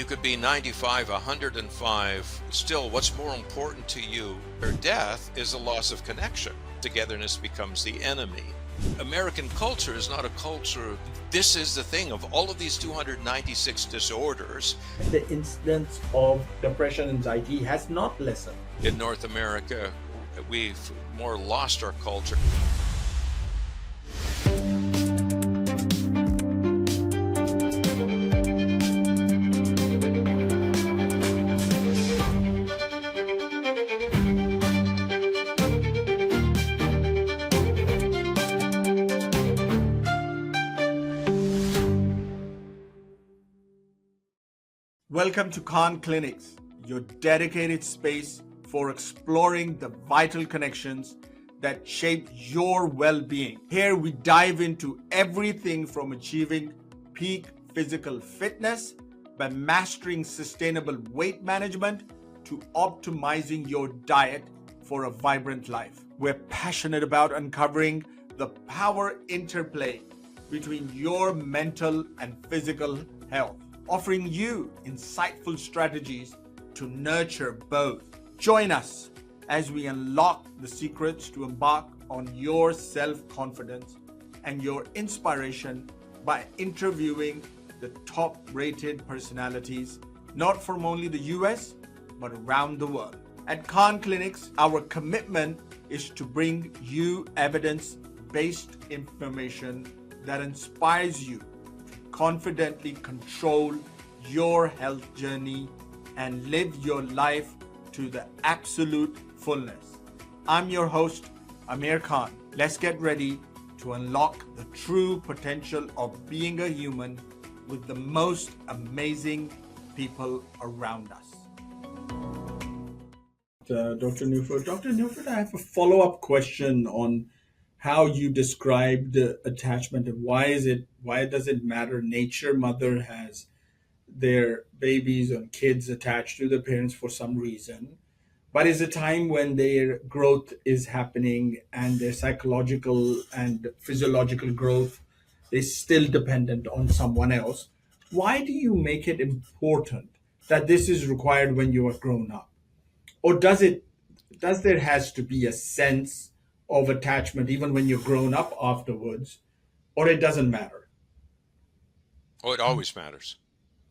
You could be 95, 105. Still, what's more important to you or death is a loss of connection. Togetherness becomes the enemy. American culture is not a culture. This is the thing of all of these 296 disorders. The incidence of depression and anxiety has not lessened. In North America, we've more lost our culture. Welcome to Khan Klinics, your dedicated space for exploring the vital connections that shape your well-being. Here we dive into everything from achieving peak physical fitness by mastering sustainable weight management to optimizing your diet for a vibrant life. We're passionate about uncovering the power interplay between your mental and physical health, offering you insightful strategies to nurture both. Join us as we unlock the secrets to embark on your self-confidence and your inspiration by interviewing the top-rated personalities, not from only the US, but around the world. At Khan Klinics, our commitment is to bring you evidence-based information that inspires you confidently control your health journey and live your life to the absolute fullness. I'm your host, Amir Khan. Let's get ready to unlock the true potential of being a human with the most amazing people around us. Dr. Neufeld. Dr. Neufeld, I have a follow-up question on how you described attachment and why does it matter? Nature mother has their babies and kids attached to the parents for some reason, but is a time when their growth is happening and their psychological and physiological growth is still dependent on someone else. Why do you make it important that this is required when you are grown up? Or does there has to be a sense of attachment even when you're grown up afterwards, or it doesn't matter? Oh, it always matters.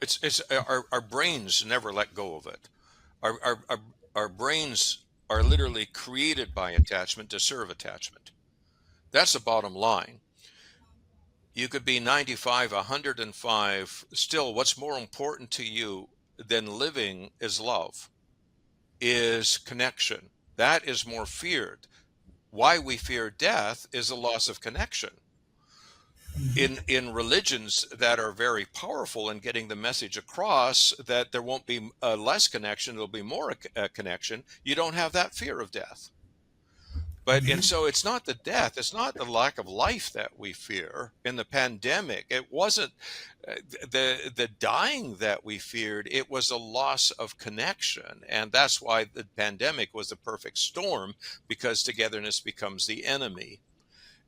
It's our brains never let go of it. Our brains are literally created by attachment to serve attachment. That's the bottom line. You could be 95, 105. Still, what's more important to you than living is love, is connection. That is more feared. Why we fear death is a loss of connection. In religions that are very powerful in getting the message across that there won't be less connection, there'll be more connection, you don't have that fear of death. And so it's not the death, it's not the lack of life that we fear. In the pandemic, it wasn't the dying that we feared, it was a loss of connection. And that's why the pandemic was the perfect storm, because togetherness becomes the enemy.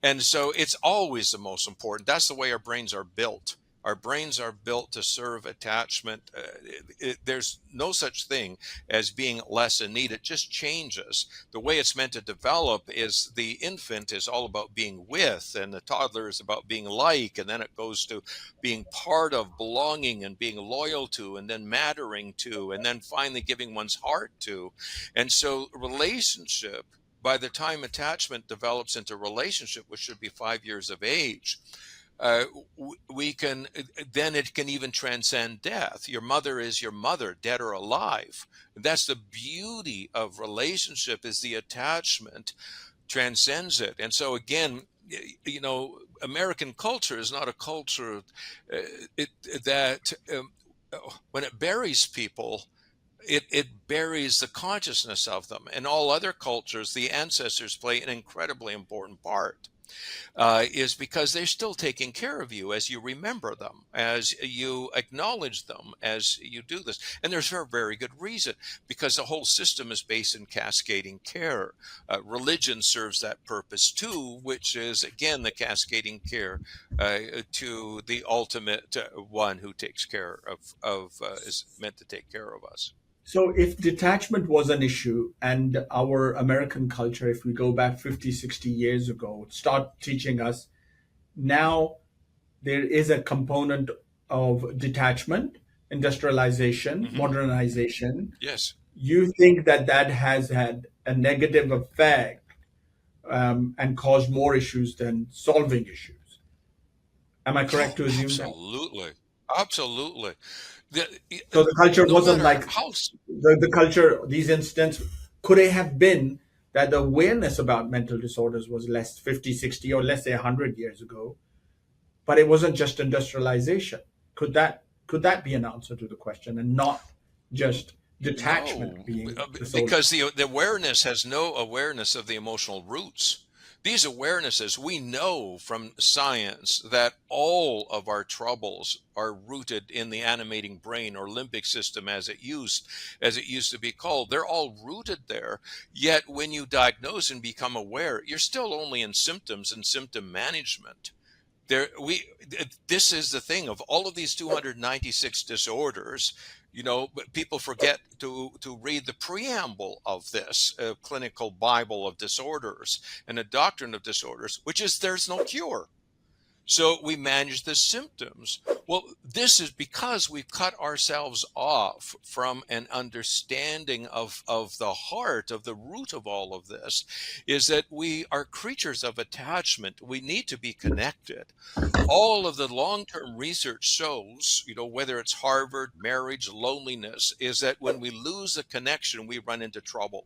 And so it's always the most important. That's the way our brains are built. Our brains are built to serve attachment. There's no such thing as being less in need. It just changes. The way it's meant to develop is the infant is all about being with, and the toddler is about being like, and then it goes to being part of, belonging, and being loyal to, and then mattering to, and then finally giving one's heart to. And so relationship, by the time attachment develops into relationship, which should be 5 years of age, then it can even transcend death. Your mother is your mother, dead or alive. That's the beauty of relationship, is the attachment transcends it. And so again, American culture is not a culture that when it buries people, it buries the consciousness of them. In all other cultures, the ancestors play an incredibly important part. is because they're still taking care of you as you remember them, as you acknowledge them, as you do this. And there's a very good reason, because the whole system is based in cascading care. Religion serves that purpose too, which is, again, the cascading care to the ultimate one who takes care of is meant to take care of us. So, if detachment was an issue and our American culture, if we go back 50, 60 years ago, start teaching us now there is a component of detachment, industrialization, Hmm. modernization. Yes. You think that that has had a negative effect and caused more issues than solving issues. Am I correct Oh, to assume that? absolutely. Absolutely. The, So the culture no wasn't matter like how. the culture, these incidents, could it have been that the awareness about mental disorders was less 50, 60, or let's say 100 years ago, but it wasn't just industrialization? Could that be an answer to the question and not just detachment No, being the sole because the awareness has no awareness of the emotional roots. These awarenesses, we know from science that all of our troubles are rooted in the animating brain or limbic system, as it used to be called. They're all rooted there. Yet when you diagnose and become aware, you're still only in symptoms and symptom management. This is the thing of all of these 296 disorders. But people forget to read the preamble of this clinical bible of disorders and a doctrine of disorders, which is there's no cure. So we manage the symptoms. Well, this is because we've cut ourselves off from an understanding of the heart, of the root of all of this, is that we are creatures of attachment. We need to be connected. All of the long-term research shows, whether it's Harvard, marriage, loneliness, is that when we lose a connection, we run into trouble.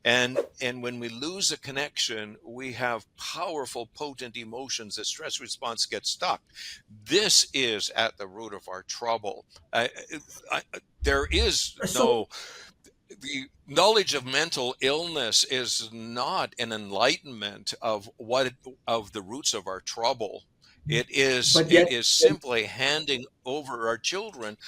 And when we lose a connection, we have powerful, potent emotions. The stress response gets stuck. This is at the root of our trouble. There is so no the knowledge of mental illness is not an enlightenment of the roots of our trouble. It is but it yet is simply handing over our children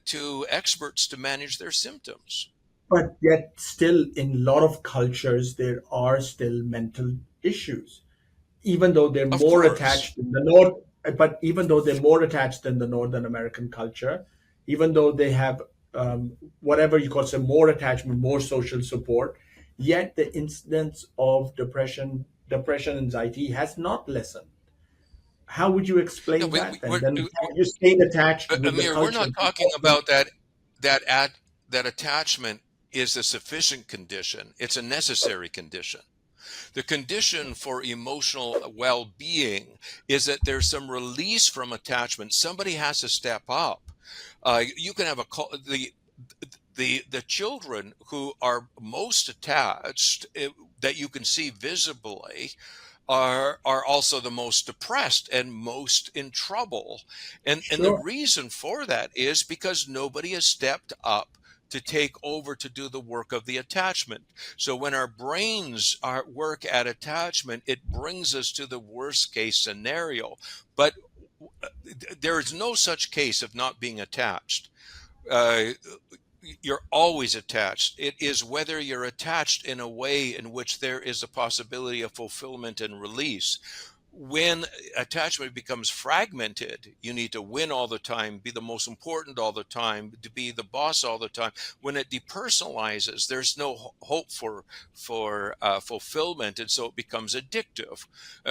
to experts to manage their symptoms. but yet still in a lot of cultures there are still mental issues, even though they're Of more course. attached in the north. But even though they're more attached in the northern American culture, even though they have whatever you call some more attachment, more social support, yet the incidence of depression, anxiety has not lessened. How would you No, explain we, that we, then? we're, Then you're staying attached with the Amir, we're culture. not talking about that attachment is a sufficient condition. It's a necessary condition. The condition for emotional well-being is that there's some release from attachment. Somebody has to step up. You can have the children who are most attached, that you can see visibly, are also the most depressed and most in trouble. And the Sure. reason for that is because nobody has stepped up to take over to do the work of the attachment. So when our brains work at attachment, it brings us to the worst case scenario. But there is no such case of not being attached. Uh, you're always attached. It is whether you're attached in a way in which there is a possibility of fulfillment and release. When attachment becomes fragmented, you need to win all the time, be the most important all the time, to be the boss all the time. When it depersonalizes, there's no hope for fulfillment, and so it becomes addictive.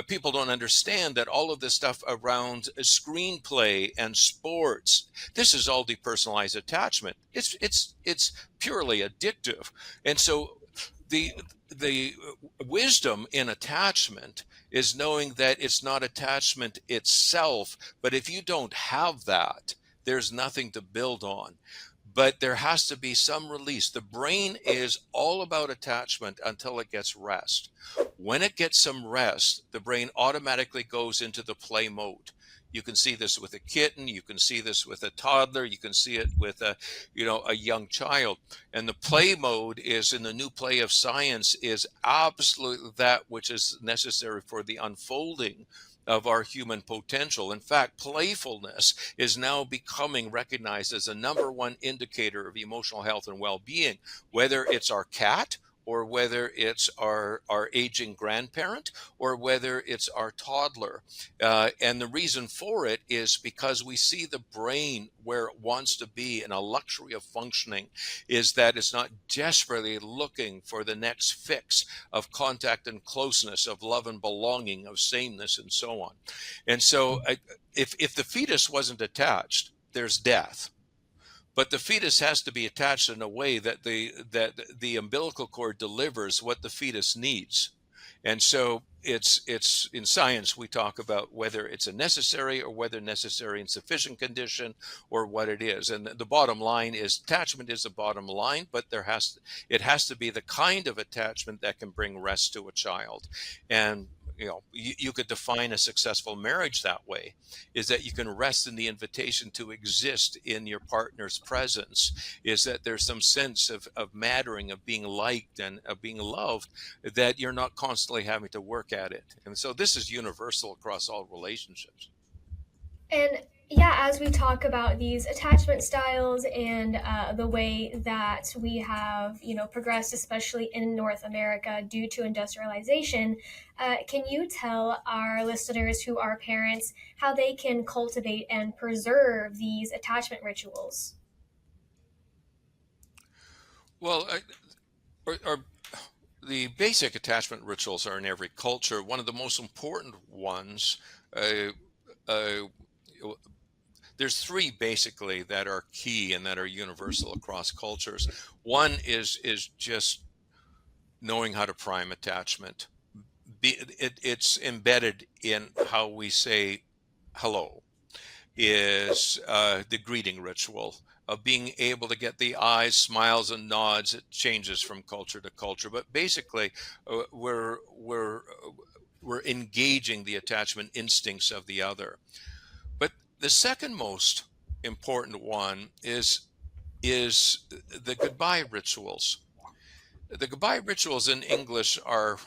People don't understand that all of this stuff around screenplay and sports, this is all depersonalized attachment. It's purely addictive, and so the the wisdom in attachment is knowing that it's not attachment itself, but if you don't have that, there's nothing to build on. But there has to be some release. The brain is all about attachment until it gets rest. When it gets some rest, the brain automatically goes into the play mode. You can see this with a kitten, you can see this with a toddler, you can see it with a young child. And the play mode is, in the new play of science, is absolutely that which is necessary for the unfolding of our human potential. In fact, playfulness is now becoming recognized as a number one indicator of emotional health and well-being, whether it's our cat, or whether it's our aging grandparent, or whether it's our toddler. And the reason for it is because we see the brain where it wants to be, and a luxury of functioning is that it's not desperately looking for the next fix of contact and closeness, of love and belonging, of sameness, and so on. And so if the fetus wasn't attached, there's death. But the fetus has to be attached in a way that the umbilical cord delivers what the fetus needs. And so it's in science, we talk about whether it's a necessary, or whether necessary and sufficient condition, or what it is. And the bottom line is, attachment is the bottom line, but it has to be the kind of attachment that can bring rest to a child. And you could define a successful marriage that way, is that you can rest in the invitation to exist in your partner's presence, is that there's some sense of mattering, of being liked, and of being loved, that you're not constantly having to work at it. And so this is universal across all relationships. And yeah, as we talk about these attachment styles and the way that we have, progressed, especially in North America due to industrialization, can you tell our listeners who are parents how they can cultivate and preserve these attachment rituals? Well, the basic attachment rituals are in every culture. One of the most important ones, uh, uh, there's three basically that are key and that are universal across cultures. One is just knowing how to prime attachment. It's embedded in how we say hello, is the greeting ritual of being able to get the eyes, smiles, and nods. It changes from culture to culture, but basically, we're engaging the attachment instincts of the other. But the second most important one is the goodbye rituals. The goodbye rituals in English are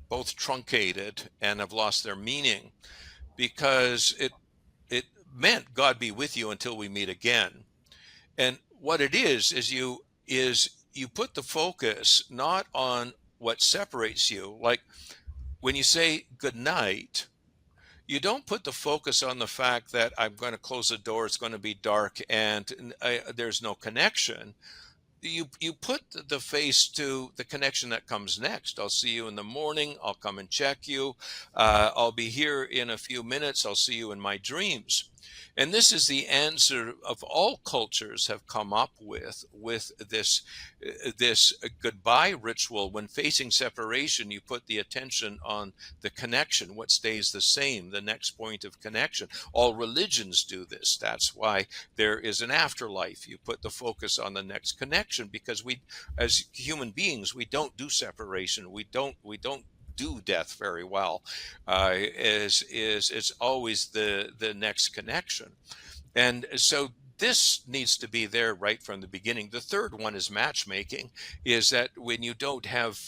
both truncated and have lost their meaning, because it meant God be with you until we meet again. And what it is you put the focus not on what separates you. Like when you say good night, you don't put the focus on the fact that I'm going to close the door, it's going to be dark, and there's no connection. You put the face to the connection that comes next. I'll see you in the morning. I'll come and check you. I'll be here in a few minutes. I'll see you in my dreams. And this is the answer of all cultures have come up with this goodbye ritual. When facing separation, you put the attention on the connection, what stays the same, the next point of connection. All religions do this. That's why there is an afterlife. You put the focus on the next connection, because we, as human beings, we don't do separation. We don't do death very well. It's always the next connection. And so this needs to be there right from the beginning. The third one is matchmaking, is that when you don't have,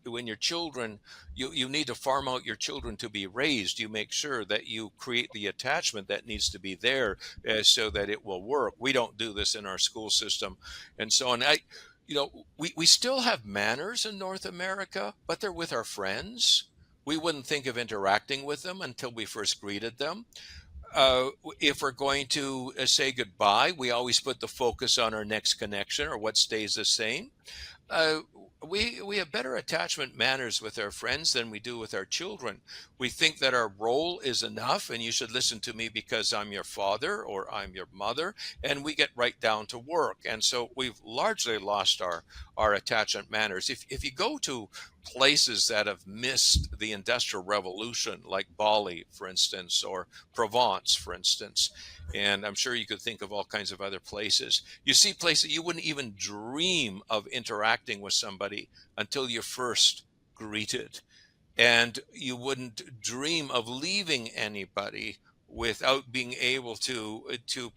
when your children, you need to farm out your children to be raised, you make sure that you create the attachment that needs to be there, so that it will work. We don't do this in our school system and so on. We still have manners in North America, but they're with our friends. We wouldn't think of interacting with them until we first greeted them. If we're going to say goodbye, we always put the focus on our next connection, or what stays the same. Uh, we have better attachment manners with our friends than we do with our children. We think that our role is enough, and you should listen to me because I'm your father or I'm your mother, and we get right down to work. And so we've largely lost our attachment manners. If you go to places that have missed the Industrial Revolution, like Bali, for instance, or Provence, for instance, and I'm sure you could think of all kinds of other places. You see places you wouldn't even dream of interacting with somebody until you're first greeted. And you wouldn't dream of leaving anybody without being able to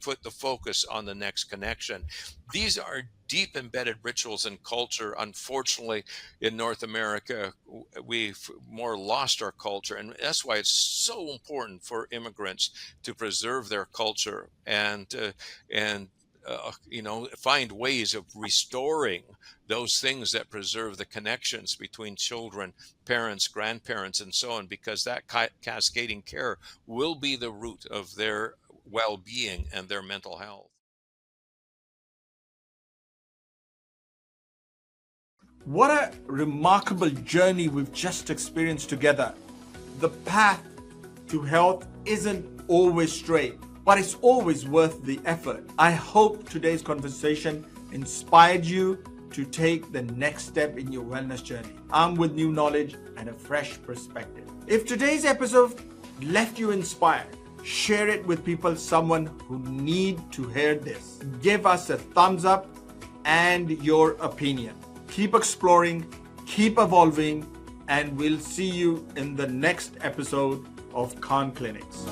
put the focus on the next connection. These are deep embedded rituals and culture. Unfortunately, in North America, we've more lost our culture, and that's why it's so important for immigrants to preserve their culture and find ways of restoring those things that preserve the connections between children, parents, grandparents, and so on, because that cascading care will be the root of their well-being and their mental health. What a remarkable journey we've just experienced together. The path to health isn't always straight, but it's always worth the effort. I hope today's conversation inspired you to take the next step in your wellness journey, armed with new knowledge and a fresh perspective. If today's episode left you inspired, share it with someone who need to hear this. Give us a thumbs up and your opinion. Keep exploring, keep evolving, and we'll see you in the next episode of Khan Clinics.